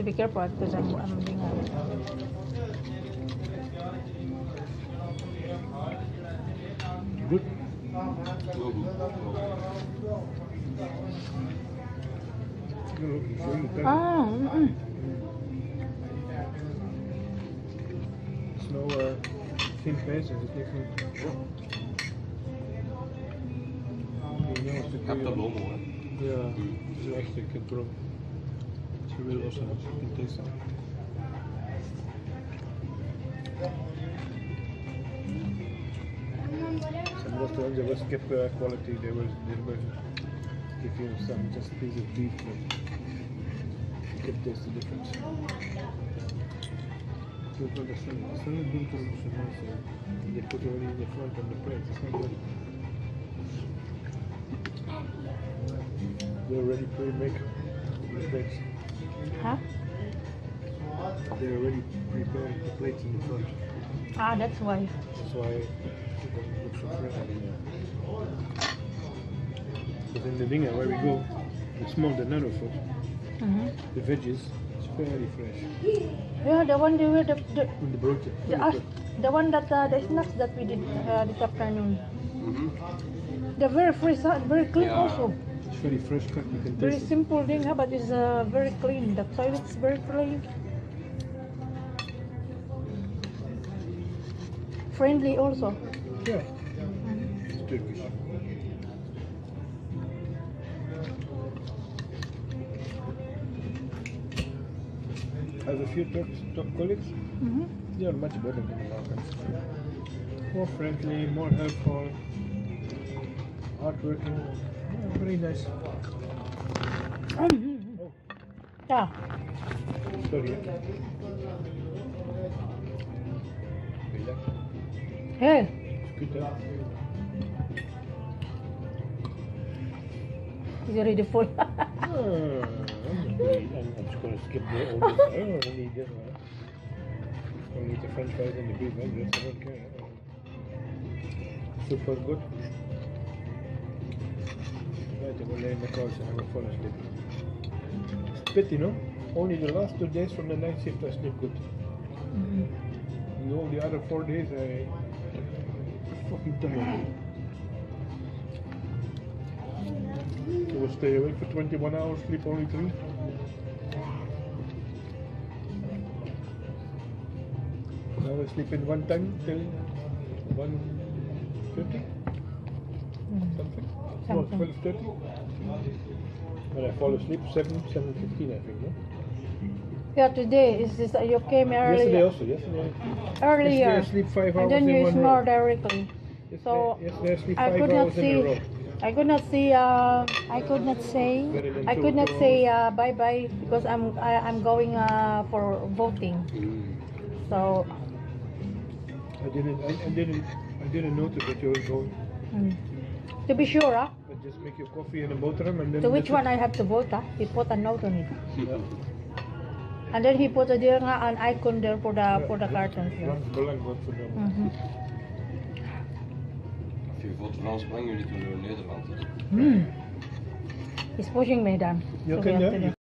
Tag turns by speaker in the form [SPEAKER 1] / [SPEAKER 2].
[SPEAKER 1] to be careful because I'm being
[SPEAKER 2] Good. It's no thin paste, it's different.
[SPEAKER 3] Je hebt dat logo, hè?
[SPEAKER 2] Ja, het is echt een kipbron. Het is heel awesome. Het is some restaurants there was skip quality. They will give you some just piece of beef, but you can taste the difference. They put it already in the front on the plate. It's not good. They already pre-make the plates.
[SPEAKER 1] Huh?
[SPEAKER 2] They already prepared the plates in the front.
[SPEAKER 1] Ah, that's why.
[SPEAKER 2] That's why it doesn't look so fresh anymore. But in the dinner where we go, it's more than none of it. The veggies, it's very fresh.
[SPEAKER 1] Yeah, the one
[SPEAKER 2] In the broche.
[SPEAKER 1] the one that the snacks that we did this afternoon. They're very fresh, very clean also.
[SPEAKER 2] It's very fresh cut, you can
[SPEAKER 1] Very
[SPEAKER 2] taste it.
[SPEAKER 1] simple thing, but it's very clean. The toilet's very clean. Friendly also.
[SPEAKER 2] Yeah. It's Turkish. I have a few top colleagues. They are much better than the Americans. More friendly, more helpful, hardworking. Yeah, very nice. Oh,
[SPEAKER 1] Yeah.
[SPEAKER 2] sorry.
[SPEAKER 1] Hey.
[SPEAKER 2] It's good, huh?
[SPEAKER 1] He's already full.
[SPEAKER 2] I'm just going to skip all this. I don't need this one. I need the french fries and the beef. I don't care. Super good. Right, I will lay in the couch and I will fall asleep. It's pity, no? Only the last 2 days from the night shift I sleep good. And all the other 4 days I fucking tired. I will stay awake for 21 hours, sleep only 3. Now I sleep in one time till 1:30, something. No, 12:30. When I fall asleep, 7:15 I think, no?
[SPEAKER 1] Yeah, today is this you came
[SPEAKER 2] Yesterday
[SPEAKER 1] early
[SPEAKER 2] also, yesterday.
[SPEAKER 1] earlier,
[SPEAKER 2] Yesterday I sleep 5 hours
[SPEAKER 1] and then
[SPEAKER 2] in
[SPEAKER 1] you
[SPEAKER 2] one
[SPEAKER 1] snore
[SPEAKER 2] row.
[SPEAKER 1] directly. So
[SPEAKER 2] Yesterday I sleep
[SPEAKER 1] I
[SPEAKER 2] 5
[SPEAKER 1] could not
[SPEAKER 2] hours in a row.
[SPEAKER 1] see. I could not see. I could not say. I could not say bye bye because I'm going for voting. So
[SPEAKER 2] I didn't notice that you were going.
[SPEAKER 1] to be sure,
[SPEAKER 2] I just make your coffee and a boterham and then.
[SPEAKER 1] to which
[SPEAKER 2] that's
[SPEAKER 1] one I have to vote? He put a note on it,
[SPEAKER 2] it. Yeah.
[SPEAKER 1] and then he put there an icon there for the cartons. Yeah.
[SPEAKER 2] Belangrijk wordt voor them.
[SPEAKER 3] Als je voor Frans brengen jullie toen door Nederland.
[SPEAKER 1] He's pushing me down.
[SPEAKER 2] You
[SPEAKER 1] So we
[SPEAKER 2] can,
[SPEAKER 1] have to do.